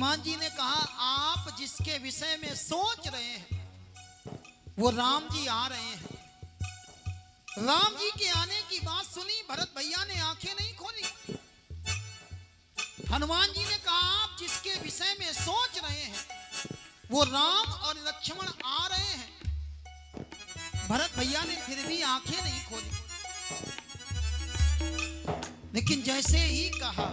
हनुमान जी ने कहा आप जिसके विषय में सोच रहे हैं वो राम जी आ रहे हैं। राम जी के आने की बात सुनी, भरत भैया ने आंखें नहीं खोली। हनुमान जी ने कहा आप जिसके विषय में सोच रहे हैं वो राम और लक्ष्मण आ रहे हैं। भरत भैया ने फिर भी आंखें नहीं खोली, लेकिन जैसे ही कहा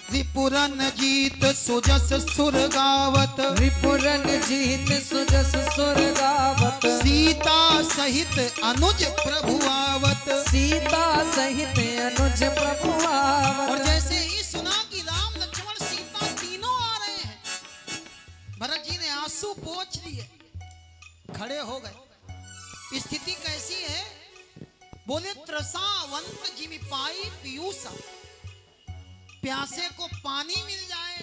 रिपुरन जीत सुजस सुर गावत, रिपुरन जीत सुजस सुर गावत, सीता सहित अनुज प्रभु आवत, सीता सहित अनुज प्रभु आवत। और जैसे ही सुना कि राम लक्ष्मण सीता तीनों आ रहे हैं, भरत जी ने आंसू पोंछ लिए, खड़े हो गए। स्थिति कैसी है? बोले त्रसावंत जिमि पाई पीयूषा, प्यासे को पानी मिल जाए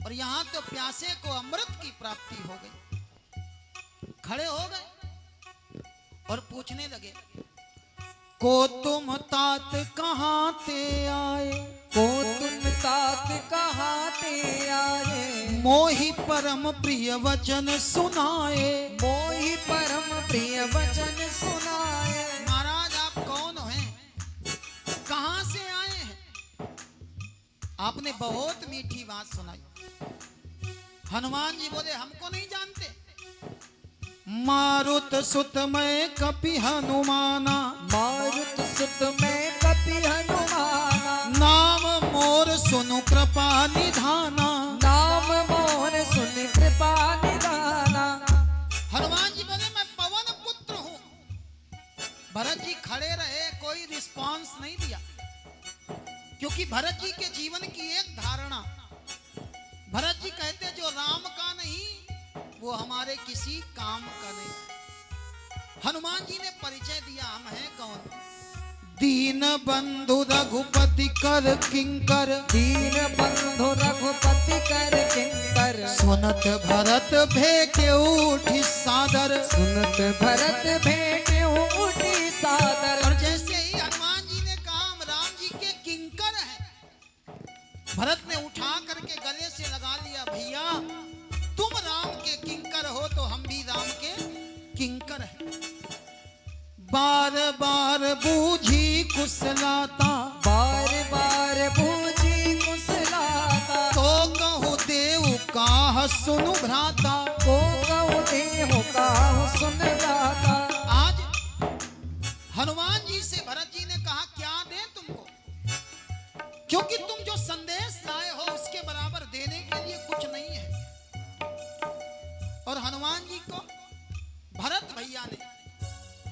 और यहां तो प्यासे को अमृत की प्राप्ति हो गई। खड़े हो गए और पूछने लगे को तुम तात कहां ते आए, को तुम तात कहां ते आए, मोहि परम प्रिय वचन सुनाए, मोहि परम प्रिय वचन सुनाए। महाराज आप कौन हैं, कहां से आए हैं? आपने बहुत मीठी बात सुनाई। हनुमान जी बोले हमको नहीं जानते। मारुत सुत मैं कपि हनुमाना, मारुत सुत मैं कपि हनुमाना, नाम मोर सुनु कृपा निधाना, नाम मोर सुन कृपा निधाना। हनुमान जी बोले मैं पवन पुत्र हूं। भरत जी खड़े रहे, कोई रिस्पांस नहीं दिया, क्योंकि भरत जी के जीवन की एक धारणा, भरत जी कहते जो राम का नहीं वो हमारे किसी काम का नहीं। हनुमान जी ने परिचय दिया हम हैं कौन? दीन बंधु रघुपति कर किंकर, दीन बंधु रघुपति कर किंकर, सुनत भरत भेटे उठी सादर, सुनत भरत भेटे उठी सादर। और जैसे ही हनुमान जी ने कहा हम राम जी के किंकर हैं, भरत ने उठा करके गले से लगा लिया, भैया तुम राम के किंकर हो तो हम भी राम के किंकर हैं। बार बार बूझी कुशलाता, बार बार बूझी कुशलाता, तो कहूँ देव काह सुनु भ्राता, को कहूँ देव काहु सुन जाता। आज हनुमान जी से भरत जी ने कहा क्या दें तुमको, क्योंकि तुम जो संदेश लाए हो उसके बराबर देने के लिए कुछ नहीं है। और हनुमान जी को भरत भैया ने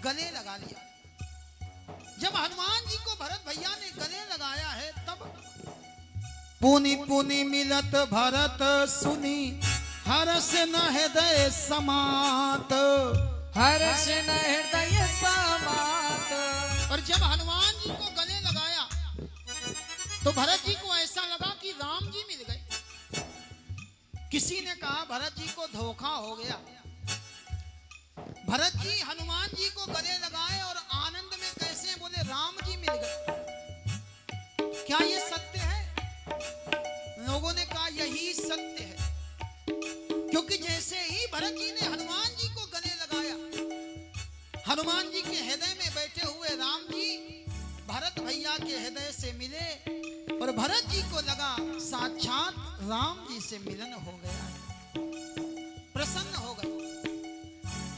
गले लगा लिया। जब हनुमान जी को भरत भैया ने गले लगाया है तब पुनि पुनि मिलत भरत सुनी, हर्ष न हृदय समात, हर्ष न हृदय समात। और जब हनुमान जी को गले लगाया तो भरत जी को ऐसा लगा कि राम जी मिल गए। किसी ने कहा भरत जी को धोखा हो गया। भरत जी हनुमान जी को गले लगाए और आनंद में कैसे बोले राम जी मिल गए। क्या ये सत्य है? लोगों ने कहा यही सत्य है, क्योंकि जैसे ही भरत जी ने हनुमान जी को गले लगाया, हनुमान जी के हृदय में बैठे हुए राम जी भरत भैया के हृदय से मिले और भरत जी को लगा साक्षात राम जी से मिलन हो गया है, प्रसन्न हो गए।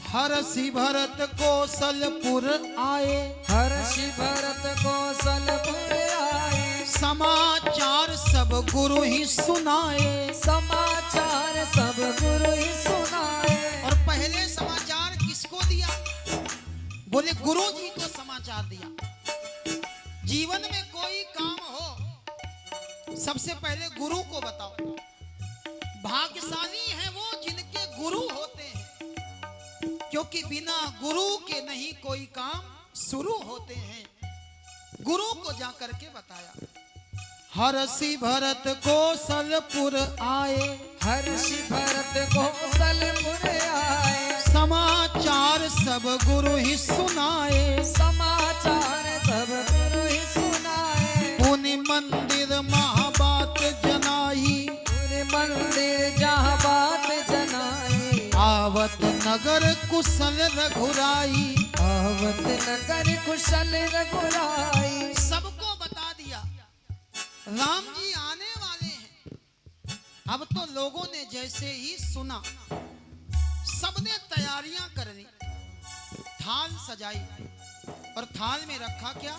हर्षि भरत कौशलपुर आए, हर्षि भरत कौशलपुर आए, समाचार सब गुरु ही सुनाए, समाचार सब गुरु ही सुनाए। और पहले समाचार किसको दिया? बोले गुरु जी को समाचार दिया। जीवन में कोई काम हो सबसे पहले गुरु को बताओ। भाग्यशाली है वो जिनके गुरु होते हैं, क्योंकि बिना गुरु के नहीं कोई काम शुरू होते हैं। गुरु को जाकर के बताया। हर्षि भरत कौशलपुर आए, हर्षि भरत कौशलपुर आए, समाचार सब गुरु ही सुनाए, समाचार सब गुरु ही सुनाए। पुनि मंदिर महाबात जनाई, पुनि मंदिर नगर कुशल रघुराई। आवत नगर कुशल रघुराई। सबको बता दिया राम जी आने वाले हैं। अब तो लोगों ने जैसे ही सुना सबने तैयारियां कर ली, थाल सजाई और थाल में रखा क्या?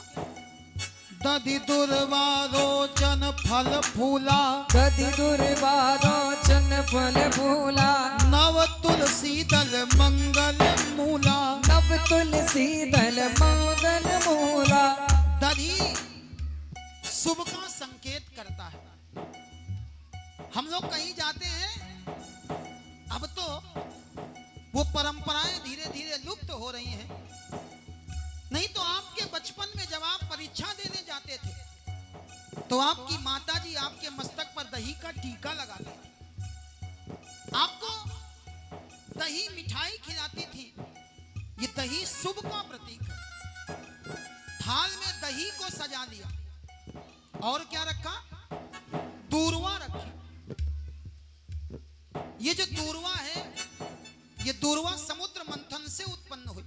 दधि दुर्वा रोचन फल फूला। दधि दुर्वा रोचन फल फूला। नव तुलसी दल मंगल मूला। नव तुलसी दल मंगल मूला। दधि शुभ का संकेत करता है। हम लोग कहीं जाते हैं, अब तो वो परंपराएं धीरे धीरे लुप्त हो रही हैं। नहीं तो आपके बचपन में जब आप परीक्षा देने जाते थे तो आपकी माताजी आपके मस्तक पर दही का टीका लगाती थी, आपको दही मिठाई खिलाती थी। ये दही शुभ का प्रतीक है। थाल में दही को सजा लिया और क्या रखा? दूर्वा रखी। ये जो दूर्वा है, ये दूर्वा समुद्र मंथन से उत्पन्न हुई।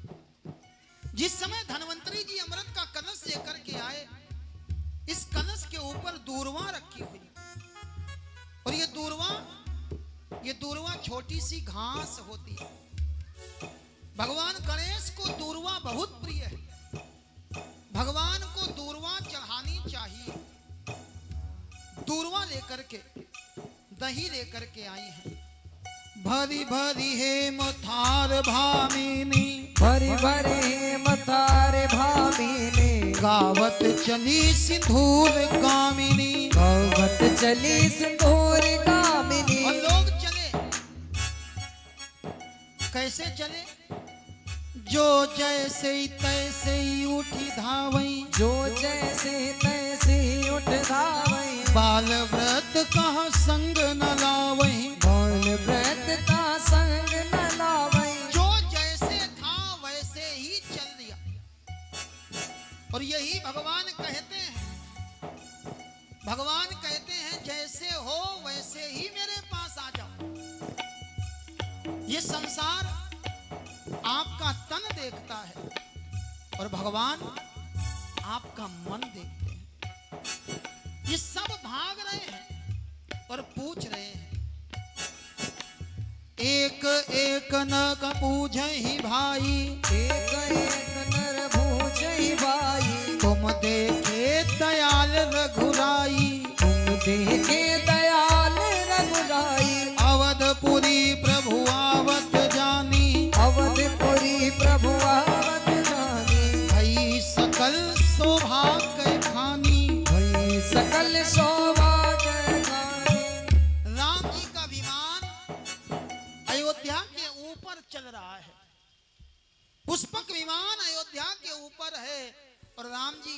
जिस समय धन्वंतरी जी अमृत का कलश लेकर के आए, इस कलश के ऊपर दूर्वा रखी हुई। और ये दूर्वा छोटी सी घास होती है। भगवान गणेश को दूर्वा बहुत प्रिय है। भगवान को दूर्वा चढ़ानी चाहिए। दूर्वा लेकर के, दही लेकर के आई है। भरी भरी हेम थार भामिनी। भरी भरी हेम थार भामिनी। गावत चली सिंदूर गामिनी। गावत चली सिंदूर गामिनी। और लोग चले, कैसे चले? जो जैसे ही तैसे ही उठी धावई। जो जैसे तैसे उठ धावई। बाल व्रत कहाँ संग न लावई। बाल व्रत का संग न लावई। जो जैसे था वैसे ही चल दिया। और यही भगवान कहते हैं, भगवान कहते हैं जैसे हो वैसे ही मेरे पास आ जाओ। ये संसार आपका तन देखता है और भगवान आपका मन देखते हैं। ये सब भाग रहे हैं और पूछ रहे हैं। एक एक नर पूछे ही भाई। एक एक नर पूछे ही भाई। तुम देखे दयाल रघुराई। तुम देखे दयाल रघुराई। अवधपुरी प्रभु आवत जानी। अवधपुरी प्रभु आवत जानी। भई सकल सौभाग्य खानी। भई सकल सौभाग्य खानी। राम जी का विमान अयोध्या के ऊपर चल रहा है। पुष्पक विमान अयोध्या के ऊपर है और राम जी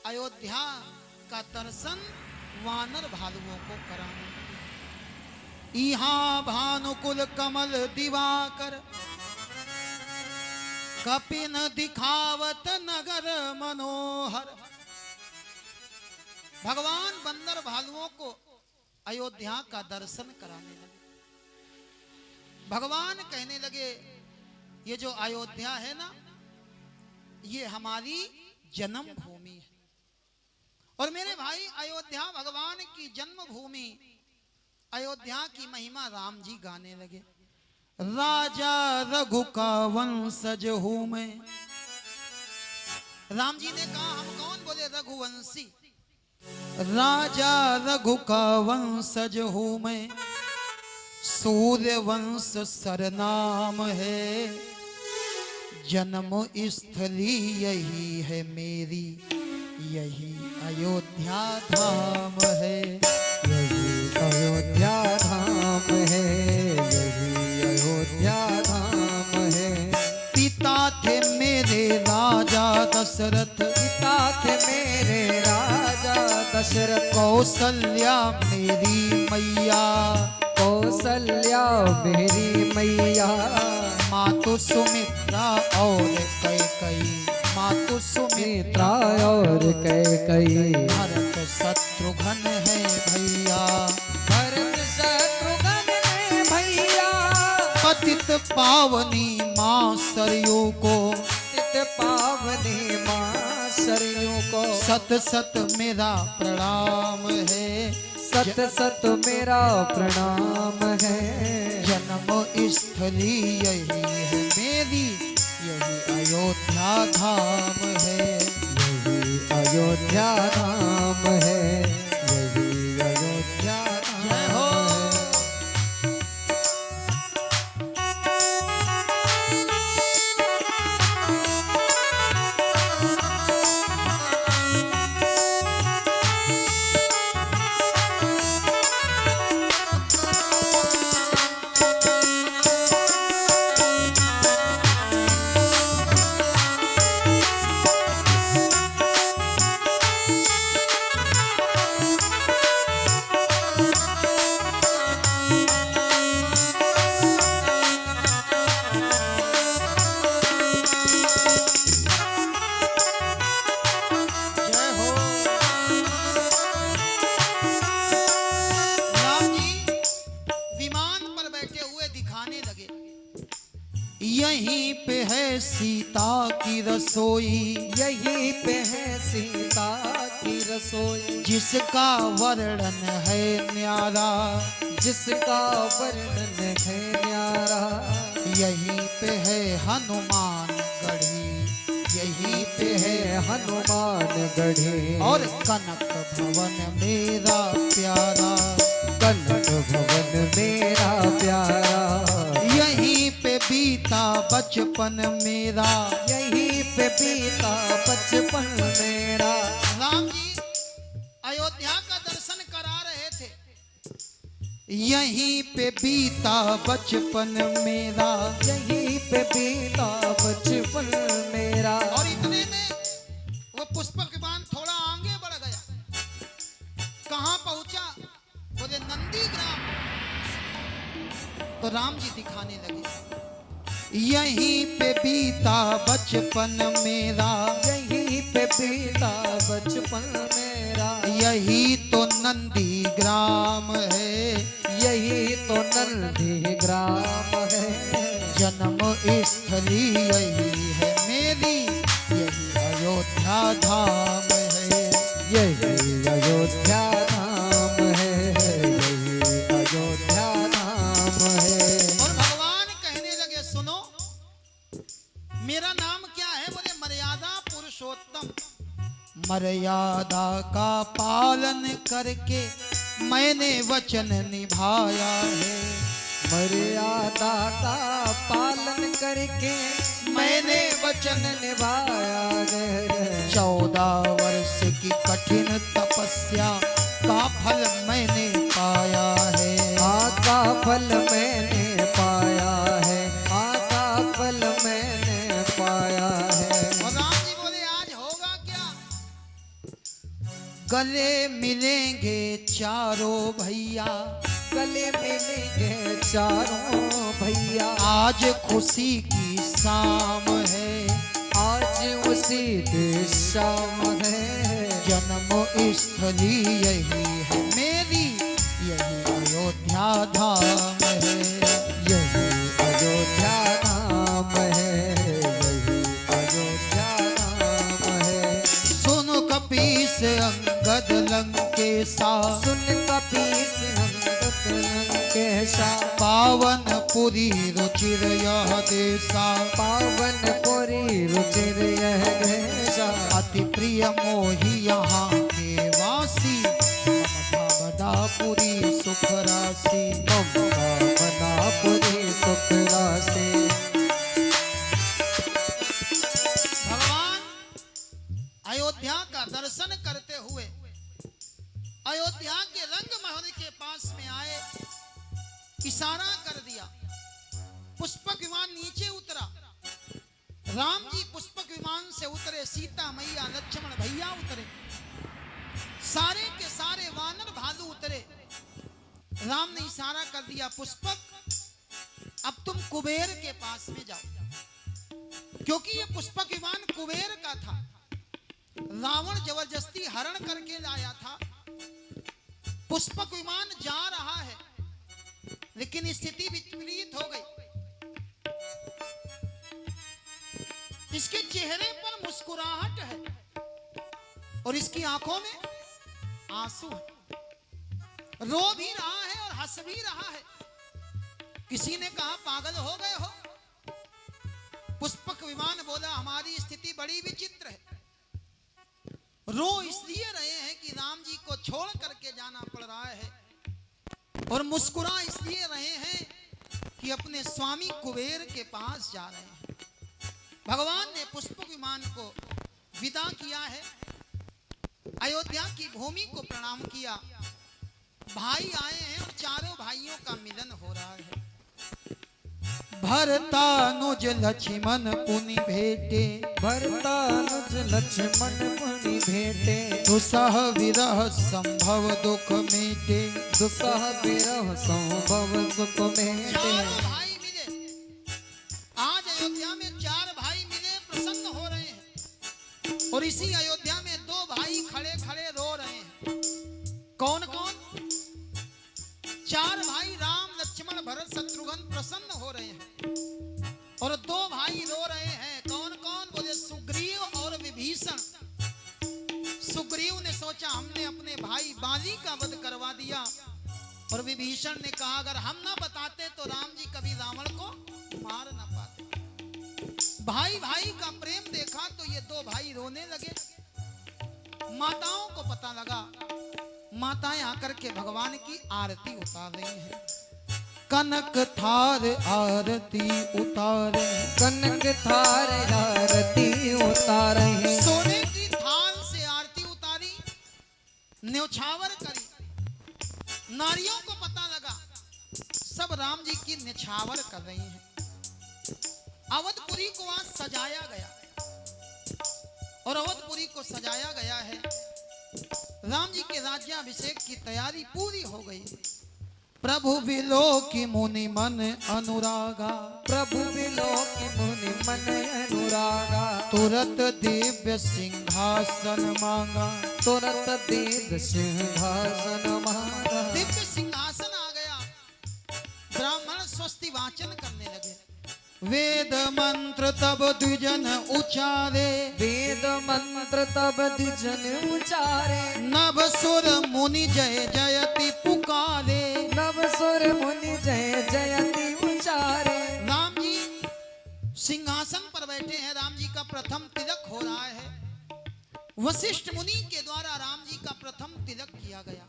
अयोध्या का दर्शन वानर भालुओं को कराने लगे। यहाँ भानुकुल कमल दिवाकर। कपिन दिखावत नगर मनोहर। भगवान बंदर भालुओं को अयोध्या का दर्शन कराने लगे। भगवान कहने लगे ये जो अयोध्या है ना, ये हमारी जन्म भूमि है। और मेरे भाई अयोध्या भगवान की जन्म भूमि, अयोध्या की महिमा राम जी गाने लगे। राजा रघु का वंशज हूं मैं। राम जी ने कहा हम कौन? बोले रघुवंशी। राजा रघु का वंशज हूं मैं। सूर्य वंश सरनाम है। जन्म स्थली यही है मेरी, यही अयोध्या धाम है। यही अयोध्या धाम है। यही अयोध्या धाम है। पिता थे मेरे राजा दशरथ। पिता थे मेरे राजा दशरथ। कौशल्या मेरी मैया। कौशल्या मेरी मैया। मातु सुमित्रा और कैकेयी। मातु सुमित्रा और कैकेयी। भरत शत्रुघ्न है भैया। भरत शत्रुघ्न है भैया। पतित पावनी सरयू को, नित पावनी माँ सरयू को, सत सत मेरा प्रणाम है, सत सत मेरा प्रणाम है। जन्म स्थली यही है मेरी, यही अयोध्या धाम है, यही अयोध्या धाम है, यही अयोध्या धाम जय हो। यहीं पे है सीता की रसोई, यहीं पे है सीता की रसोई, जिसका वर्णन है न्यारा, जिसका वर्णन है न्यारा। यहीं पे है हनुमान गढ़ी, यहीं पे है हनुमान गढ़ी, और कनक भवन मेरा प्यारा, कनक भवन मेरा प्यारा। यहीं पे बीता बचपन मेरा, यहीं पे बीता बचपन मेरा। राम जी अयोध्या का दर्शन करा रहे थे, यहीं पे बीता बचपन मेरा, यहीं पे बीता बचपन मेरा। और इतने में वो पुष्पक विमान थोड़ा आगे बढ़ गया। कहां पहुंचा? बोले नंदी ग्राम। तो राम जी दिखाने लगे, यहीं पे बीता बचपन मेरा, यहीं पे बीता बचपन मेरा। यही तो नंदी ग्राम है, यही तो नंदी ग्राम है। जन्म स्थली यही है मेरी, यही अयोध्या धाम है, यही अयोध्या धाम है, यही अयोध्या धाम है। और भगवान कहने लगे सुनो, मेरा नाम क्या है? बोले मर्यादा पुरुषोत्तम। मर्यादा का पालन करके मैंने वचन निभाया है, मर्यादा का पालन करके मैंने वचन निभाया है। 14 वर्ष की कठिन तपस्या का फल मैंने पाया है, का फल मैंने पाया है, का फल मैंने पाया है। और राम जी बोले आज होगा क्या? गले मिलेंगे चारों भैया, गले मिलेंगे चारों भैया। आज खुशी की शाम है, आज उसी की शाम है। जन्म स्थली यही है मेरी, यही अयोध्या धाम है, यही अयोध्या धाम है, यही अयोध्या धाम है। सुन कपीस अंगद लंकेशा, सुन कपीस अंगद लंकेशा। पावन पुरी रुचिर यह देशा, पावन पुरी रुचिर यह देशा। अति प्रिय मोही यहाँ के वासी, ममता बदापुरी सुख राशि, ममता बदापुरी सुख राशि। भगवान अयोध्या का दर्शन करते हुए अयोध्या के रंग महल के पास में आए, इशारा कर दिया, पुष्पक विमान नीचे उतरा। राम जी पुष्पक विमान से उतरे, सीता मैया लक्ष्मण भैया उतरे, सारे के सारे वानर भालू उतरे। राम ने इशारा कर दिया, पुष्पक अब तुम कुबेर के पास में जाओ, क्योंकि ये पुष्पक विमान कुबेर का था। रावण जबरदस्ती हरण करके लाया था। पुष्पक विमान जा रहा है, लेकिन स्थिति विपरीत हो गई। इसके चेहरे पर मुस्कुराहट है और इसकी आंखों में आंसू है, रो भी रहा है और हंस भी रहा है। किसी ने कहा पागल हो गए हो? पुष्पक विमान बोला हमारी स्थिति बड़ी विचित्र है। रो इसलिए रहे हैं कि राम जी को छोड़ करके जाना पड़ रहा है, और मुस्कुरा इसलिए रहे हैं कि अपने स्वामी कुबेर के पास जा रहे हैं। भगवान ने पुष्पक विमान को विदा किया है, अयोध्या की भूमि को प्रणाम किया। भाई आए हैं और चारों भाइयों का मिलन हो रहा है। भरतानुज लक्ष्मण पुनि भेटे, भरतानुज लक्ष्मण मुनि भेटे, दुसह विरह संभव दुख मेटे, दुसह विरह संभव सुख मेटे। चारों भाई मिले, आज अयोध्या में चार भाई मिले, प्रसन्न हो रहे हैं। और इसी अयोध्या में दो भाई खड़े खड़े रो रहे हैं। कौन कौन? चार भाई राम लक्ष्मण भरत शत्रुघ्न प्रसन्न हो रहे हैं, और दो भाई रो रहे हैं। कौन कौन? बोले सुग्रीव और विभीषण। सुग्रीव ने सोचा हमने अपने भाई बाली का वध करवा दिया, और विभीषण ने कहा अगर हम ना बताते तो राम जी कभी रावण को मार ना पाते। भाई भाई का प्रेम देखा तो ये दो भाई रोने लगे। माताओं को पता लगा, माताएं आकर के भगवान की आरती उतार रही हैं। कनक थार आरती उतारे, कनक थार आरती उतारे, सोने की थाल से आरती उतारी, न्योछावर करी। नारियों को पता लगा सब राम जी की न्योछावर कर रही हैं। अवधपुरी को आज सजाया गया, और अवधपुरी को सजाया गया है। राम जी के राज्याभिषेक की तैयारी पूरी हो गई। प्रभु बिलो की मुनि मन अनुरागा, प्रभु बिलो की मुनि मन अनुरागा, तुरत दिव्य सिंहासन मांगा, तुरत दिव्य सिंहासन मांगा। दिव्य सिंहासन आ गया। ब्राह्मण स्वस्ति वाचन करने लगे। वेद मंत्र तब द्विजन उचारे, वेद मंत्र तब द्विजन उचारे, नभ सुर मुनि जय जयति पुकारे। नव सुर मुनि जय जयति उचारे। राम जी सिंहासन पर बैठे हैं, राम जी का प्रथम तिलक हो रहा है। वशिष्ठ मुनि के द्वारा राम जी का प्रथम तिलक किया गया।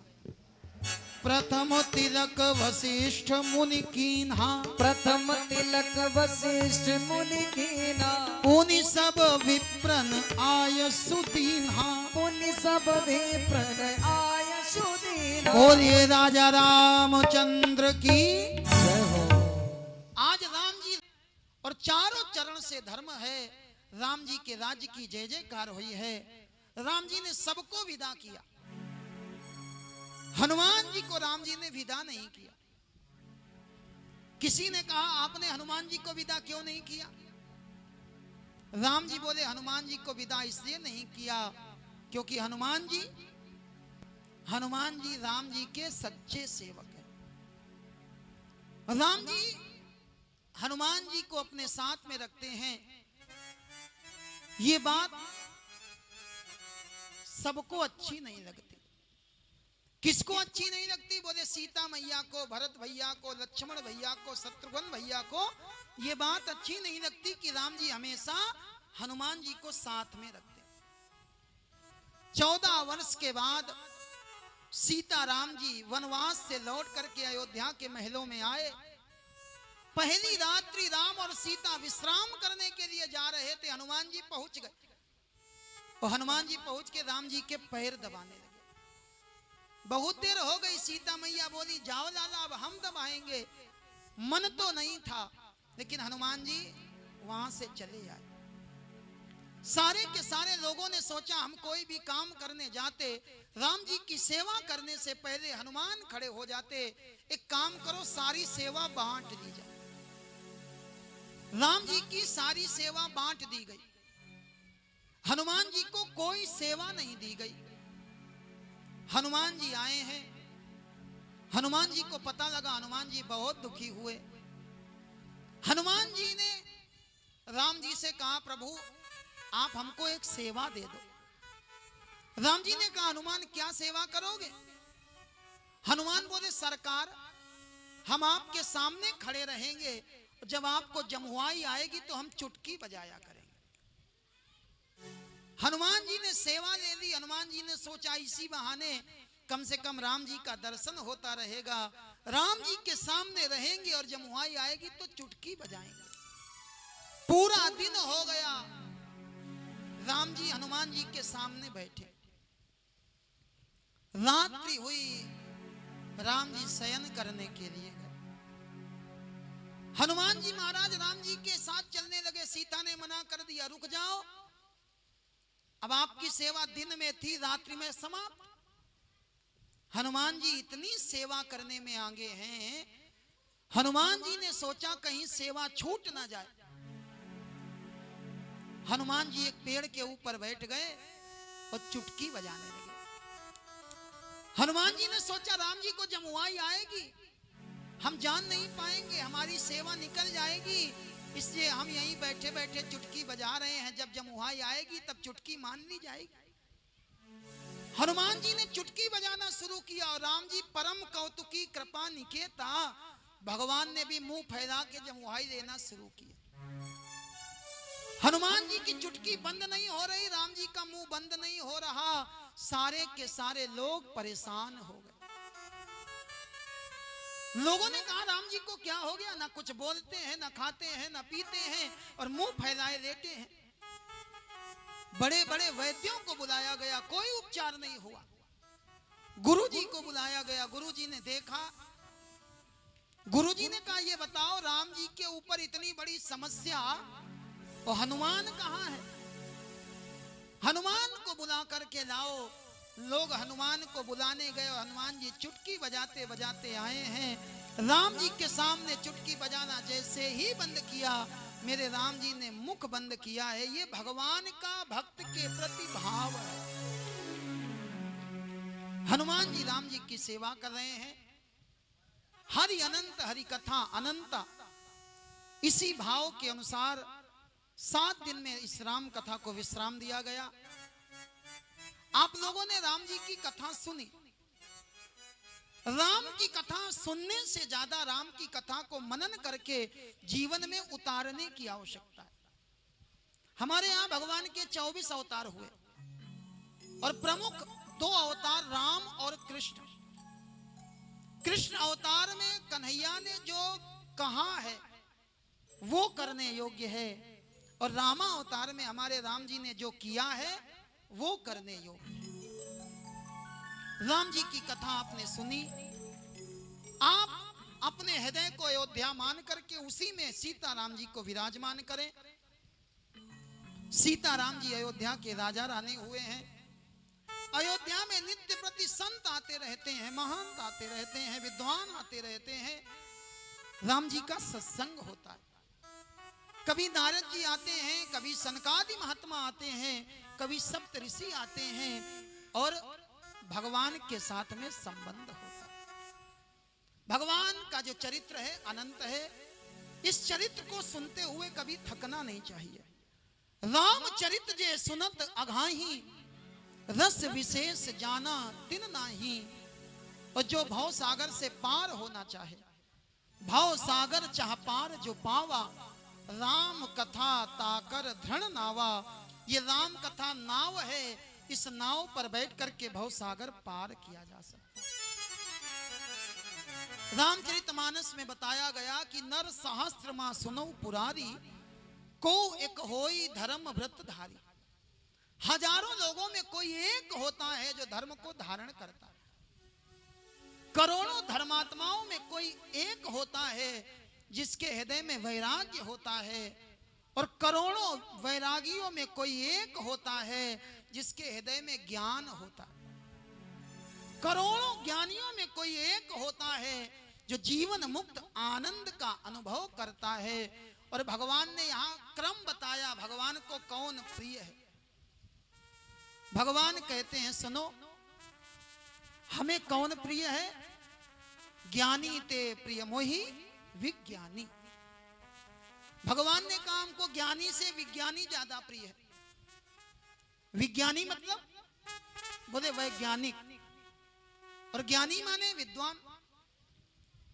प्रथम तिलक वशिष्ठ मुनि कीन्हा, प्रथम तिलक वशिष्ठ मुनि कीन्हा, पुनि सब विप्रन आय सुदीन्हा। पुनि सब विप्रन आय सुदीन्हा। बोलिए राजा रामचंद्र की जय हो। आज राम जी और चारों चरण से धर्म है। राम जी के राज्य की जय जयकार हुई है। राम जी ने सबको विदा किया। हनुमान जी को राम जी ने विदा नहीं किया। किसी ने कहा आपने हनुमान जी को विदा क्यों नहीं किया? राम जी बोले हनुमान जी को विदा इसलिए नहीं किया क्योंकि हनुमान जी राम जी के सच्चे सेवक हैं। राम जी हनुमान जी को अपने साथ में रखते हैं। ये बात सबको अच्छी नहीं लगती। किसको अच्छी नहीं लगती? बोले सीता मैया को, भरत भैया को, लक्ष्मण भैया को, शत्रुघ्न भैया को ये बात अच्छी नहीं लगती कि राम जी हमेशा हनुमान जी को साथ में रखते। 14 वर्ष के बाद सीता राम जी वनवास से लौट करके अयोध्या के महलों में आए। पहली रात्रि राम और सीता विश्राम करने के लिए जा रहे थे। हनुमान जी पहुंच गए, और हनुमान जी पहुंच के राम जी के पैर दबाने लगे। बहुत देर हो गई। सीता मैया बोली जाओ लाला अब हम दबाएंगे। मन तो नहीं था, लेकिन हनुमान जी वहां से चले आए। सारे के सारे लोगों ने सोचा हम कोई भी काम करने जाते, राम जी की सेवा करने से पहले हनुमान खड़े हो जाते। एक काम करो, सारी सेवा बांट दी जाए। राम जी की सारी सेवा बांट दी गई। हनुमान जी को कोई सेवा नहीं दी गई। हनुमान जी आए हैं। हनुमान जी को पता लगा, हनुमान जी बहुत दुखी हुए। हनुमान जी ने राम जी से कहा, प्रभु आप हमको एक सेवा दे दो। राम जी ने कहा, हनुमान क्या सेवा करोगे? हनुमान बोले, सरकार हम आपके सामने खड़े रहेंगे, जब आपको जमुआई आएगी तो हम चुटकी बजाया करेंगे। हनुमान जी ने सेवा ले ली। हनुमान जी ने सोचा इसी बहाने कम से कम राम जी का दर्शन होता रहेगा, राम जी के सामने रहेंगे और जमुआई आएगी तो चुटकी बजाएंगे। पूरा दिन हो गया, राम जी हनुमान जी के सामने बैठे। रात्रि हुई, राम जी शयन करने के लिए गए। हनुमान जी महाराज राम जी के साथ चलने लगे। सीता ने मना कर दिया, रुक जाओ, अब आपकी सेवा दिन में थी, रात्रि में समाप्त। हनुमान जी इतनी सेवा करने में आगे हैं, हनुमान जी ने सोचा कहीं सेवा छूट ना जाए। हनुमान जी एक पेड़ के ऊपर बैठ गए और चुटकी बजाने लगे। हनुमान जी ने सोचा राम जी को जमुआई आएगी, हम जान नहीं पाएंगे, हमारी सेवा निकल जाएगी, इसलिए हम यहीं बैठे बैठे चुटकी बजा रहे हैं, जब जमुआई आएगी तब चुटकी मान ली जाएगी। हनुमान जी ने चुटकी बजाना शुरू किया और राम जी परम कौतुकी कृपा निकेता, भगवान ने भी मुंह फैला के जमुआई देना शुरू किया। हनुमान जी की चुटकी बंद नहीं हो रही, राम जी का मुंह बंद नहीं हो रहा। सारे के सारे लोग परेशान हो गए। लोगों ने कहा, राम जी को क्या हो गया? ना कुछ बोलते हैं, ना खाते हैं, ना पीते हैं और मुंह फैलाए लेटे हैं। बड़े बड़े वैद्यों को बुलाया गया, कोई उपचार नहीं हुआ। गुरुजी को बुलाया गया, गुरुजी ने देखा। गुरुजी ने कहा, ये बताओ राम जी के ऊपर इतनी बड़ी समस्या और हनुमान कहाँ है? हनुमान को बुला करके लाओ। लोग हनुमान को बुलाने गए और हनुमान जी चुटकी बजाते बजाते आए हैं। राम जी के सामने चुटकी बजाना जैसे ही बंद किया, मेरे राम जी ने मुख बंद किया है। ये भगवान का भक्त के प्रति भाव है। हनुमान जी राम जी की सेवा कर रहे हैं। हरि अनंत, हरि कथा अनंत। इसी भाव के अनुसार 7 दिन में इस राम कथा को विश्राम दिया गया। आप लोगों ने राम जी की कथा सुनी। राम की कथा सुनने से ज्यादा राम की कथा को मनन करके जीवन में उतारने की आवश्यकता है। हमारे यहाँ भगवान के 24 अवतार हुए और प्रमुख 2 अवतार राम और कृष्ण। कृष्ण अवतार में कन्हैया ने जो कहा है वो करने योग्य है और रामा अवतार में हमारे राम जी ने जो किया है वो करने योग्य है। राम जी की कथा आपने सुनी। आप अपने हृदय को अयोध्या मान करके उसी में सीता राम जी को विराजमान करें। सीता राम जी अयोध्या के राजा रानी हुए हैं। अयोध्या में नित्य प्रति संत आते रहते हैं, महंत आते रहते हैं, विद्वान आते रहते हैं। राम जी का सत्संग होता है। कभी नारद जी आते हैं, कभी सनकादि महात्मा आते हैं, कभी सप्त ऋषि आते हैं और भगवान के साथ में संबंध होता है। भगवान का जो चरित्र है अनंत है। इस चरित्र को सुनते हुए कभी थकना नहीं चाहिए। राम चरित्र जे सुनत अघाही, रस विशेष जाना तिन नाही। और जो भव सागर से पार होना चाहे, भव सागर चाह पार जो पावा, राम कथा ताकर धृण नावा। ये राम कथा नाव है, इस नाव पर बैठ करके भव सागर पार किया जा सकता है। रामचरितमानस में बताया गया कि नर सहस्त्र मां सुनो पुरारी, को एक होई धर्म व्रत धारी। हजारों लोगों में कोई एक होता है जो धर्म को धारण करता है। करोड़ों धर्मात्माओं में कोई एक होता है जिसके हृदय में वैराग्य होता है और करोड़ों वैरागियों में कोई एक होता है जिसके हृदय में ज्ञान होता है। करोड़ों ज्ञानियों में कोई एक होता है जो जीवन मुक्त आनंद का अनुभव करता है। और भगवान ने यहाँ क्रम बताया, भगवान को कौन प्रिय है। भगवान कहते हैं, सुनो हमें कौन प्रिय है। ज्ञानी ते प्रिय मोहि विज्ञानी। भगवान ने कहा हमको ज्ञानी से विज्ञानी ज्यादा प्रिय है। विज्ञानी मतलब बोले वैज्ञानिक, और ज्ञानी माने विद्वान।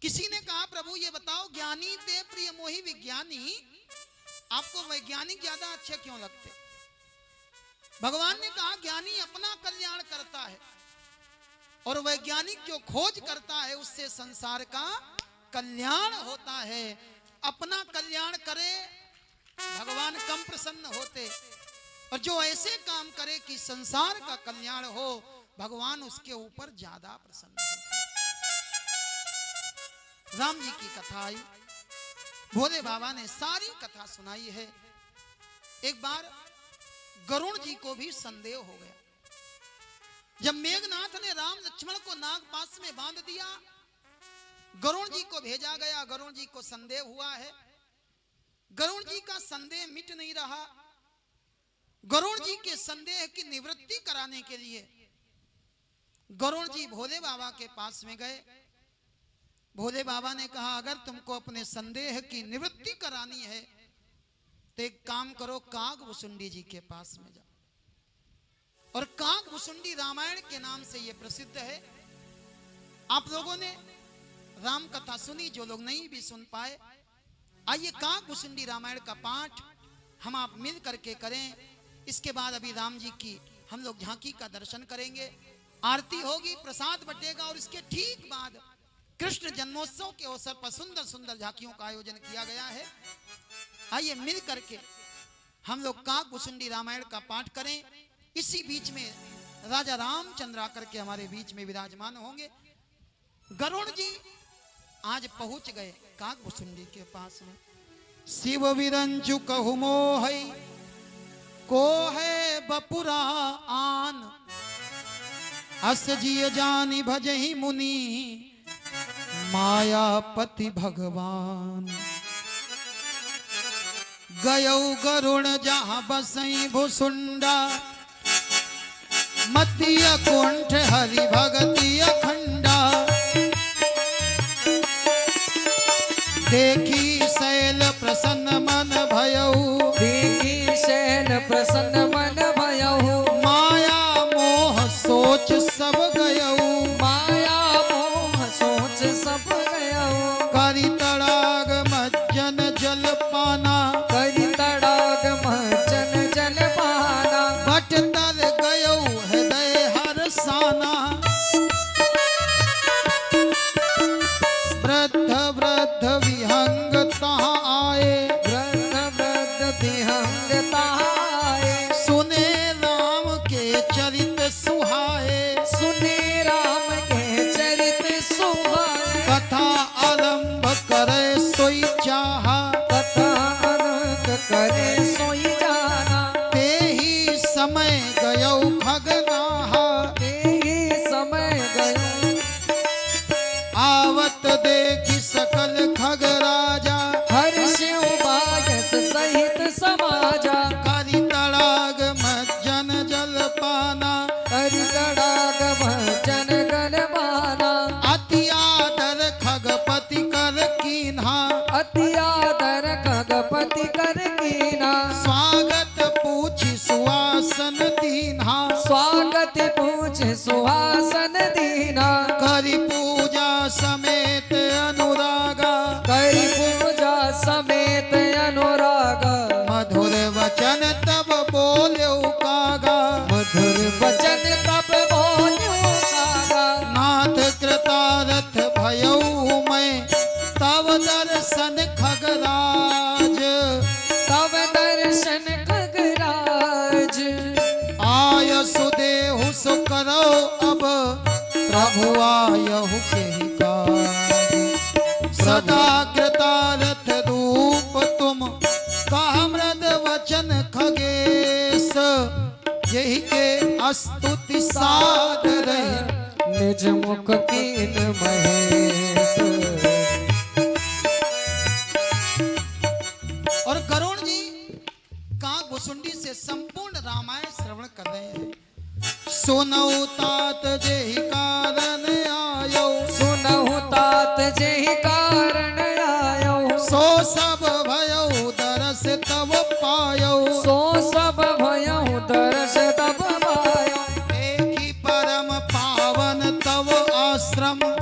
किसी ने कहा प्रभु ये बताओ ज्ञानी ते प्रिय मोहि विज्ञानी, आपको वैज्ञानिक ज्यादा अच्छे क्यों लगते? भगवान ने कहा ज्ञानी अपना कल्याण करता है और वैज्ञानिक जो खोज करता है उससे संसार का कल्याण होता है। अपना कल्याण करे भगवान कम प्रसन्न होते, और जो ऐसे काम करे कि संसार का कल्याण हो भगवान उसके ऊपर ज्यादा प्रसन्न होते। राम जी की कथा आई, भोले बाबा ने सारी कथा सुनाई है। एक बार गरुण जी को भी संदेह हो गया। जब मेघनाथ ने राम लक्ष्मण को नागपाश में बांध दिया, गरुण जी को भेजा गया। गरुण जी को संदेह हुआ है। गरुण जी का संदेह मिट नहीं रहा। गरुण जी के संदेह की निवृत्ति कराने के लिए गरुण जी भोले बाबा के पास में गए। भोले बाबा ने कहा अगर तुमको अपने संदेह की निवृत्ति करानी है तो एक काम करो, कागभुसुंडी जी के पास में जाओ। और कागभुसुंडी रामायण के नाम से यह प्रसिद्ध है। आप लोगों ने राम कथा सुनी, जो लोग नहीं भी सुन पाए, आइए कागभुसुंडी रामायण का पाठ हम आप मिल करके करें। इसके बाद अभी राम जी की हम लोग झांकी का दर्शन करेंगे, आरती होगी, प्रसाद बटेगा, और इसके ठीक बाद कृष्ण जन्मोत्सव के अवसर पर सुंदर सुंदर झांकियों का आयोजन किया गया है। आइए मिल करके हम लोग कागभुसुंडी रामायण का पाठ करें। इसी बीच में राजा रामचंद्र आकर के हमारे बीच में विराजमान होंगे। गरुण जी आज पहुंच गए कागभुसुंडी के पास में। शिव विरंजु कहु मोहई को है बपुरा आन, अस जिय जानी भजहि मुनि मायापति भगवान। गयौ गरुण जहाँ बसई भुसुंडा, मतिय कुंठ हरि भगति अखंडा। देखी शैल प्रसन्न मन भयऊ, देखी शैल प्रसन्न मन भयऊ। माया मोह सोच सब गयऊ, माया मोह सोच सब गयऊ। करि तड़ाग मज्जन जल पाना, करि तड़ाग मज्जन जल पाना। भट तर गयऊ हृदय हरसाना। वृद्ध वृद्ध विहंग तहाँ आए, वृद्ध वृद्ध विहंग तहाँ आए। सुने राम के चरित सुहाए, सुने राम के चरित सुहाए। कथा आरंभ करे सोई चाहा, कथा आरंभ करे सोई जाना। ते ही समय गयऊ खगनाहा, तेहि समय गयो। आवत देखी सकल खग राजा, हर्षियो बायस सहित समाजा। करि तड़ाग मज्जन जल पाना। करि तड़ाग भजन गल बाना। अति आदर खगपति कर कीन्हा, अति आदर खगपति कर कीना। स्वागत पूछी सुवासन दीन्हा। स्वागत पूछ सुहासन दीना। करि पूजा समेत अनुरागा, करि पूजा समेत अनुरागा। मधुर वचन तब बोल्यौ कागा। मधुर वचन तब बोल्यो कागा। नाथ कृतारथ भयऊ मैं, तब दर्शन खगराज। तब दर्शन खगराज। आय सुदेहु सु करो अब, प्रभु आयहु केहि काज। सदा कृतारथ रूप तुम, कहा मृद वचन खगेश। यही के स्तुति सादर निज मुख कीन महेश। और गरुण जी कागभुसुंडी से संपूर्ण रामायण श्रवण कर रहे हैं। सुनऊ तात जेहि कारण आयो, सुनहु तात जेहि कारण आयो। सो सब भयऊ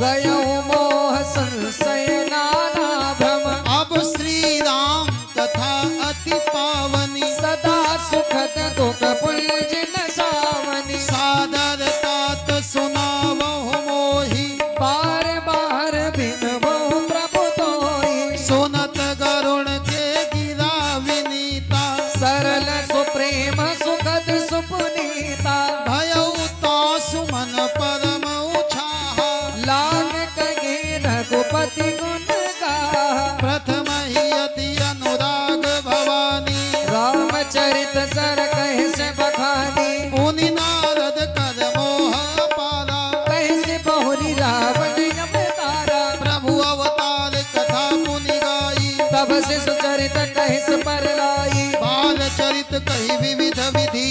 गयो मोह संशय नाना भ्रम अब श्री राम कथा अति पावनी सदा सुखद दुख पुंज न सावनी सादर तात सुनावहु मोहि बार बार बिनवहु प्रभु तोहि सुनत गरुण के गिरा विनीता सरल सुप्रेम सुखद सुपुनीता भयउ तासु मन परम उछाहा लाग कहे रघुपति गुण गाहा प्रथम ही अति अनुराग भवानी रामचरित सर कहे से बखानी मुनि नारद कर मोह पारा कहे से बहुरी रावण अवतारा प्रभु अवतार कथा मुनि गाई तब से सुचरित कहे से पर लाई बाल चरित कही विविध विधि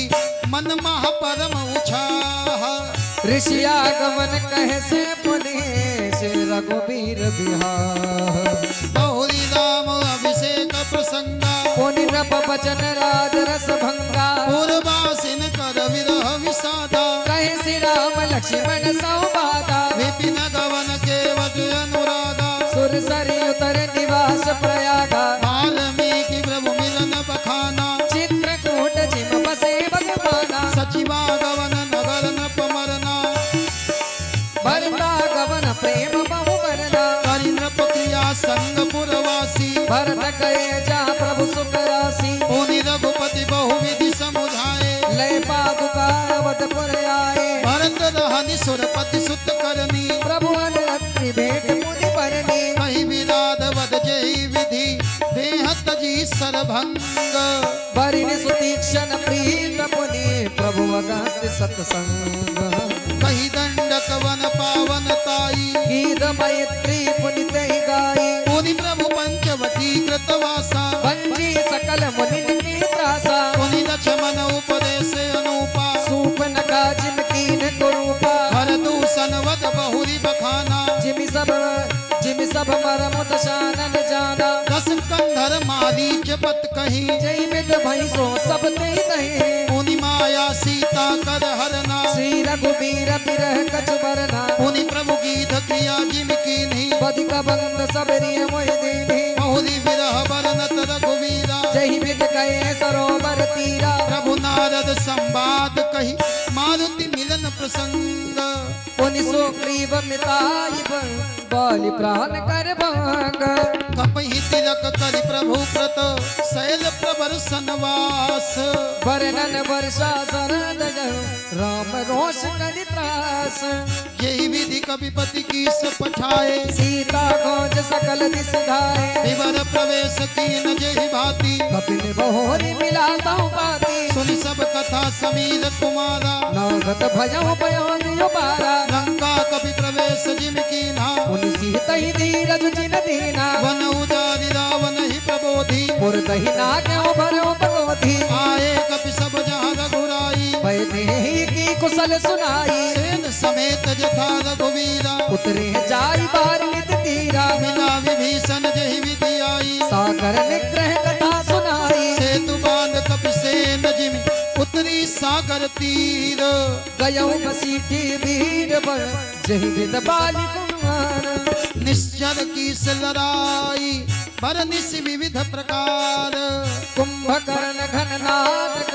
मन महा परम उछाहा ऋषि आगमन कहे से पुनि से रघुबीर बिहार बहुरी राम अभिषेक प्रसंगा पुनि नभ बचन राज रस भंगा पूर्वासिन कर विरह विषादा कहे श्री राम लक्ष्मण सौबादा विपिन गवन केवट अनुराधा सुर सरी उतर निवास प्रयागा वाल्मीकि प्रभु मिलन बखाना चित्रकूट जिम बसे भगवाना सचिवा गवन नगर नपमरना भरता गवन प्रेम बहु बरना करि नृप क्रिया संग पुरवासी भरत गए जा प्रभु सुख राशि पुनि रघुपति बहुविधि समुझाए लय पादुका अवधपुर आए भरत रहनि सुरपति सुत करनी प्रभु अनरत्रि भेंट मुनि बरनी कहि विराध वद जेहि विधि देह तजी सरभंग बरिन सुतीक्षण प्रीत पुनि प्रभु अगस्त्य सत्संग कहि दंडक वन पावन ताई गीत मैत्री पुनि तहि गाई पुनि प्रभु पंचवटी कृतवासा भंजी सकल मुनि की त्रासा पुनि लक्ष्मण उपदेश अनुपा सूपनका जिनकीन कुरूपा हर दूषण वद बहुरी बखाना जिमि सब मरम दशानन जाना दस कंधर मारीच पत कही जय विद भैसो सब ते नहीं पुनि माया सीता कर हरना श्री रघुबीर बिरह कछ बरना पुनि प्रभु गीत क्रिया जिम कीन्ही बदिक बंद सबरिय मोहि दीनी बहुरी विरह बरनत रघुवीरा जय विद गए सरोवर तीरा प्रभु नारद संवाद कही मारुति मिलन प्रसंग पुनि सुग्रीव मिताई बाली प्राण कर भांग कपहि तिलक करि प्रभु व्रत शैल प्रवर सनवास वर्णन वर्षा शरद राम रोष करि त्रास यही विधि कविपति की पठाए सीता खोज सकल दिस धाए विवर प्रवेश कीन जेहि भांति कपिल बहोरी मिलाता पाती सुनि सब कथा समीर कुमारा नागत भजौ पयोनियो बारा लंका कवि प्रवेश जिम कीन्हा पुनि सीता ही धीरज जिन दीना वन उजारि रावण ही प्रबोधि पुर दही नाग्यो भरो भगवती आए कपि सब जहाँ रघुराई बैठे ही की कुशल सुनाई सेन समेत जथा रघुवीरा उतरे जाई बार नित तीरा मिला विभीषण जहि विधि आई सागर निग्रह कथा सुनाई सेतु बांध कपि सेन जिमि उतरी सागर तीर गयो बसीठी वीर बर जहि विद बाली कुमार निश्चर की लड़ाई बरनिस विविध प्रकार कुंभकर्ण घन नाद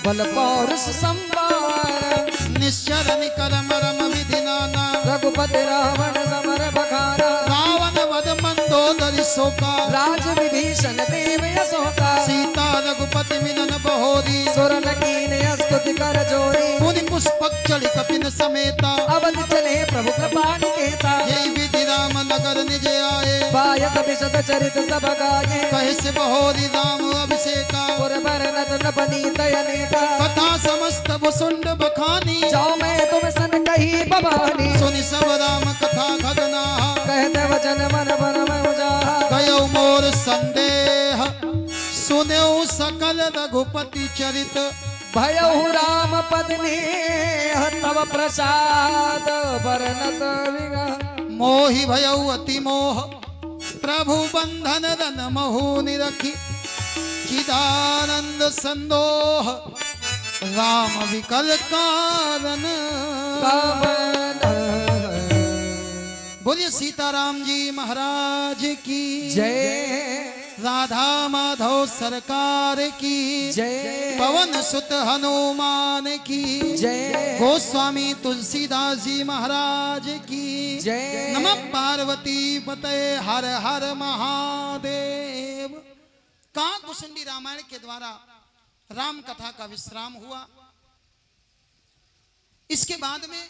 बल पौरुष संवार निश्चर निकर मरम विधि नाना रघुपति रावण समर बखारा रावण वध मंदोदरी शोका राज विभीषण देव यशोका सीता रघुपति मिलन बहोरी सुरन कीन स्तुति कर जोरी पुनि पुष्पक चढ़ी कपिन समेता अवध चले प्रभु कृपा निकेता यही विधि राम नगर निज आए बायस विशद चरित सब गाये कहे से बहोरी राम अभिषेका पुर भरनत नपनीत अनेका कथा समस्त वसुंड बखानी जाओ मैं तुम सन कही भवानी सुनि सब राम कथा घटना कहते वचन मन बन में उजाहा गयो मोर संदेह सुनेऊ सकल रघुपति चरित भयहु राम पत्नी तव प्रसाद बरनत विगा मोहि भयऊ अति मोह प्रभु बंधन रन महु निरखी चिदानंद संदोह राम विकल कारण कवन बोलिए सीताराम जी महाराज की जय, राधा माधव सरकार की जय, पवन सुत हनुमान की जय, गोस्वामी तुलसीदास जी महाराज की जय। नमः पार्वती पते हर हर महादेव। काकुशंडी रामायण के द्वारा राम कथा का विश्राम हुआ। इसके बाद में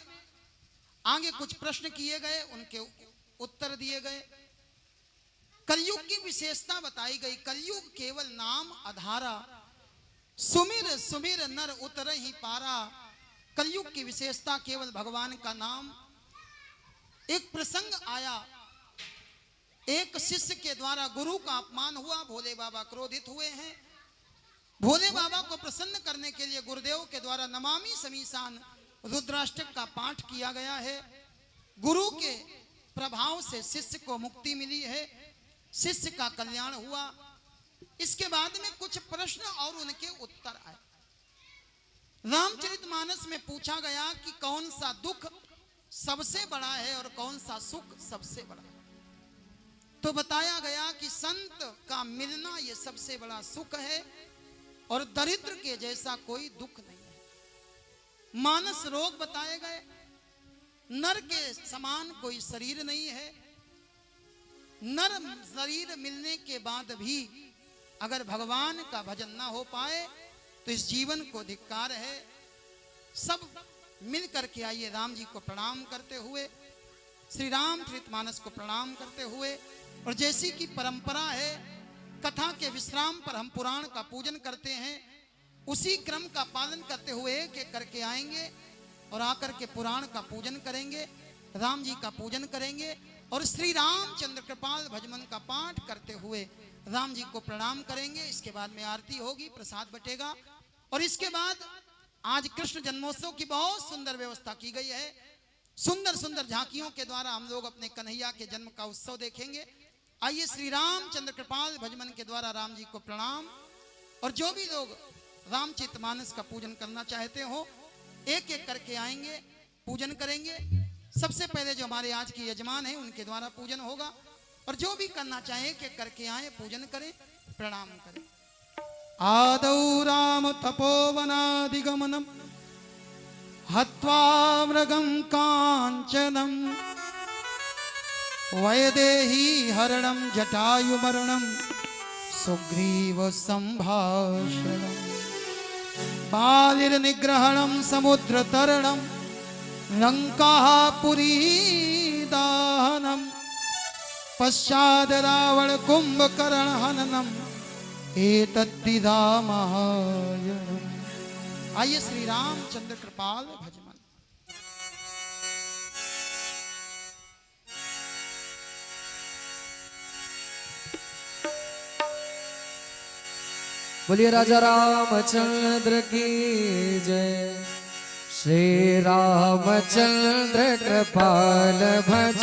आगे कुछ प्रश्न किए गए, उनके उत्तर दिए गए। कलयुग की विशेषता बताई गई। कलयुग केवल नाम आधारा, सुमिर सुमिर नर उतर ही पारा। कलयुग की विशेषता केवल भगवान का नाम। एक प्रसंग आया, एक शिष्य के द्वारा गुरु का अपमान हुआ। भोले बाबा क्रोधित हुए हैं। भोले बाबा को प्रसन्न करने के लिए गुरुदेव के द्वारा नमामि समीसान रुद्राष्टक का पाठ किया गया है। गुरु के प्रभाव से शिष्य को मुक्ति मिली है, शिष्य का कल्याण हुआ। इसके बाद में कुछ प्रश्न और उनके उत्तर आए। रामचरितमानस में पूछा गया कि कौन सा दुख सबसे बड़ा है और कौन सा सुख सबसे बड़ा है। तो बताया गया कि संत का मिलना ये सबसे बड़ा सुख है और दरिद्र के जैसा कोई दुख नहीं है। मानस रोग बताए गए। नर के समान कोई शरीर नहीं है। नर शरीर मिलने के बाद भी अगर भगवान का भजन ना हो पाए तो इस जीवन को धिक्कार है। सब मिल करके आइए राम जी को प्रणाम करते हुए, श्री रामचरितमानस को प्रणाम करते हुए। और जैसी कि परंपरा है, कथा के विश्राम पर हम पुराण का पूजन करते हैं, उसी क्रम का पालन करते हुए एक एक करके आएंगे और आकर के पुराण का पूजन करेंगे, राम जी का पूजन करेंगे और श्री रामचंद्र कृपाल भजमन का पाठ करते हुए राम जी को प्रणाम करेंगे। इसके बाद में आरती होगी, प्रसाद बटेगा और इसके बाद आज कृष्ण जन्मोत्सव की बहुत सुंदर व्यवस्था की गई है। सुंदर सुंदर झांकियों के द्वारा हम लोग अपने कन्हैया के जन्म का उत्सव देखेंगे। आइए श्री रामचंद्र कृपाल भजमन के द्वारा राम जी को प्रणाम। और जो भी लोग रामचरितमानस का पूजन करना चाहते हो एक एक करके आएंगे, पूजन करेंगे। सबसे पहले जो हमारे आज के यजमान हैं उनके द्वारा पूजन होगा और जो भी करना चाहे एक एक करके आए, पूजन करें, प्रणाम करें। आदौ राम तपोवनादिगमनम हत्वा मृगं कांचनम वैदेही हरणं जटायुमरणं सुग्रीव संभाषणं बालिर्निग्रहणं समुद्रतरणं लंकापुरी दाहनं पश्चाद् रावण कुंभकर्ण हननम् एतद्धि रामायणम्। आइए श्री रामचंद्र कृपाल भजमन। बोलिए राजा रामचंद्र की जय। श्री रामचंद्र कृपाल भज